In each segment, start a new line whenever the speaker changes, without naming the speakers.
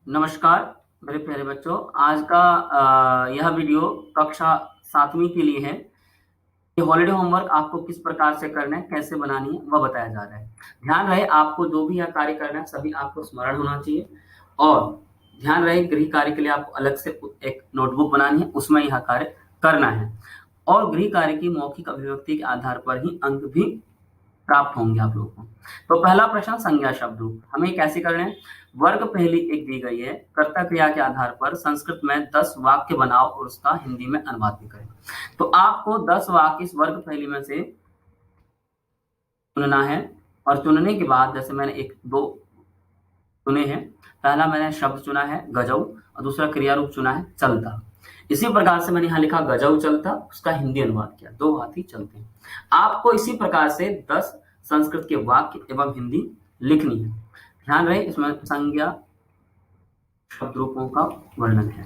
नमस्कार मेरे प्यारे बच्चों। आज का यह वीडियो कक्षा 7वीं के लिए है कि हॉलिडे होमवर्क आपको किस प्रकार से करना है, कैसे बनानी है, वह बताया जा रहा है। ध्यान रहे आपको जो भी यह कार्य करना है सभी आपको स्मरण होना चाहिए और ध्यान रहे गृह कार्य के लिए आपको अलग से एक नोटबुक बनानी है, उसमें यह कार्य करना है और गृह कार्य की मौखिक अभिव्यक्ति के आधार पर ही अंक भी प्राप्त होंगे आप लोगों को। तो पहला प्रश्न संज्ञा शब्द रूप हमें कैसे करना है। वर्ग पहली एक दी गई है, कर्ता क्रिया के आधार पर संस्कृत में 10 वाक्य बनाओ और उसका हिंदी में अनुवाद भी करें। तो आपको 10 वाक्य इस वर्ग पहली में से चुनना है और चुनने के बाद जैसे मैंने एक दो चुने हैं, पहला मैंने शब्द चुना है गजऊ और दूसरा क्रिया रूप चुना है चलता। इसी प्रकार से मैंने यहाँ लिखा गजऊ चलता, उसका हिंदी अनुवाद किया, 2 हाथी चलते हैं। आपको इसी प्रकार से 10 संस्कृत के वाक्य एवं हिंदी लिखनी है। ध्यान रहे इसमें संज्ञा शब्द रूपों का वर्णन है।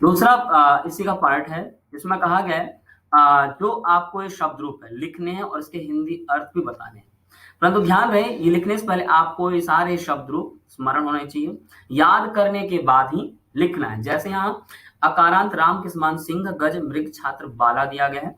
दूसरा इसी का पार्ट है जिसमें कहा गया है जो आपको ये शब्द रूप है लिखने हैं और इसके हिंदी अर्थ भी बताने हैं। परंतु ध्यान रहे ये लिखने से पहले आपको ये सारे शब्द रूप स्मरण होने चाहिए, याद करने के बाद ही लिखना है। जैसे यहाँ अकारांत राम के समान सिंह, गज, मृग, छात्र, बाला दिया गया है।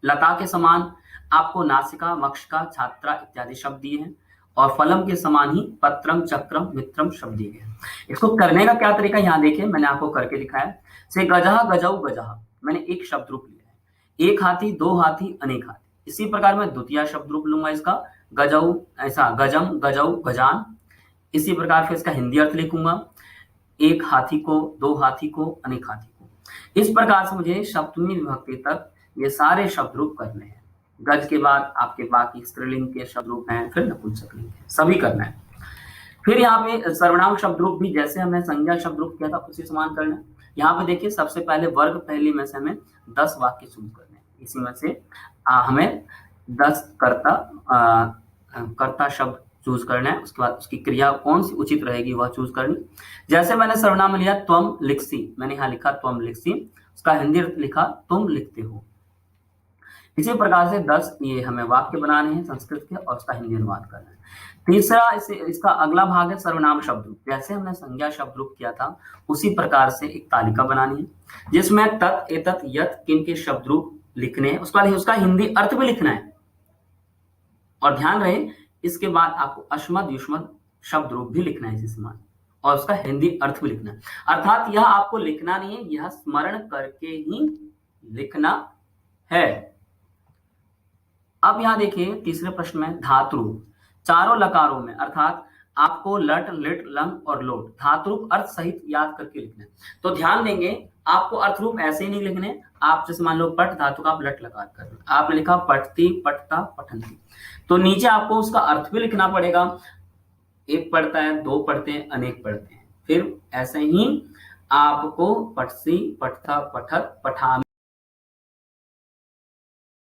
लता के समान आपको नासिका, मक्षिका, छात्रा इत्यादि शब्द दिए हैं और फलम के समान ही पत्रम, चक्रम, मित्रम शब्द दिए गए हैं। इसको करने का क्या तरीका यहाँ देखिए, मैंने आपको करके दिखाया। से गजहा, गजऊ, गजहा मैंने एक शब्द रूप लिया है। एक हाथी, दो हाथी, अनेक हाथी। इसी प्रकार मैं द्वितीय शब्द रूप लूंगा इसका गजऊ, ऐसा गजम, गजऊ, गजान। इसी प्रकार फिर इसका हिंदी अर्थ लिखूंगा, एक हाथी को, दो हाथी को, अनेक हाथी को। इस प्रकार से मुझे सप्तमी विभक्ति तक ये सारे शब्द रूप करने हैं। गज के बाद आपके बाकी स्त्रीलिंग के शब्द रूप हैं, फिर नपुंसकलिंग है, सभी करना है। फिर यहाँ पे सर्वनाम शब्द रूप भी जैसे हमने संज्ञा शब्द रूप किया था उसी समान करना है। यहाँ पे देखिए सबसे पहले वर्ग पहली में से हमें 10 वाक्य चूज करने हैं। इसी में से हमें 10 कर्ता शब्द चूज करना है। उसके बाद उसकी क्रिया कौन सी उचित रहेगी वह चूज करनी। जैसे मैंने सर्वनाम लिया त्वम लिखसी, मैंने यहाँ लिखा त्वम लिखसी, उसका हिंदी अर्थ लिखा तुम लिखते हो। इसी प्रकार से 10 ये हमें वाक्य बनाने हैं संस्कृत के और उसका हिंदी अनुवाद करना है। तीसरा इसका अगला भाग है सर्वनाम शब्द रूप। जैसे हमने संज्ञा शब्द रूप किया था उसी प्रकार से एक तालिका बनानी है जिसमें तत्, एतत्, यत्, किन के शब्द रूप लिखने हैं। उसके बाद उसका हिंदी अर्थ भी लिखना है और ध्यान रहे इसके बाद आपको अश्मद, युष्मद शब्द रूप भी लिखना है इसी समान और उसका हिंदी अर्थ भी लिखना है। अर्थात यह आपको लिखना नहीं है, यह स्मरण करके ही लिखना है। अब यहां देखिए तीसरे प्रश्न में धातु चारों लकारों में अर्थात आपको लट, लिट, लंग और लोट धातु अर्थ सहित याद करके लिखना है। तो ध्यान देंगे आपको अर्थ रूप ऐसे ही नहीं लिखने। आप जैसे मान लो पट धातु का आप लट लकार कर रहे, आपने लिखा पठती, पठता, पठंती, तो नीचे आपको उसका अर्थ भी लिखना पड़ेगा। एक पढ़ता है, दो पढ़ते हैं, अनेक पढ़ते हैं। फिर ऐसे ही आपको पठसी, पठता, पठत, पठा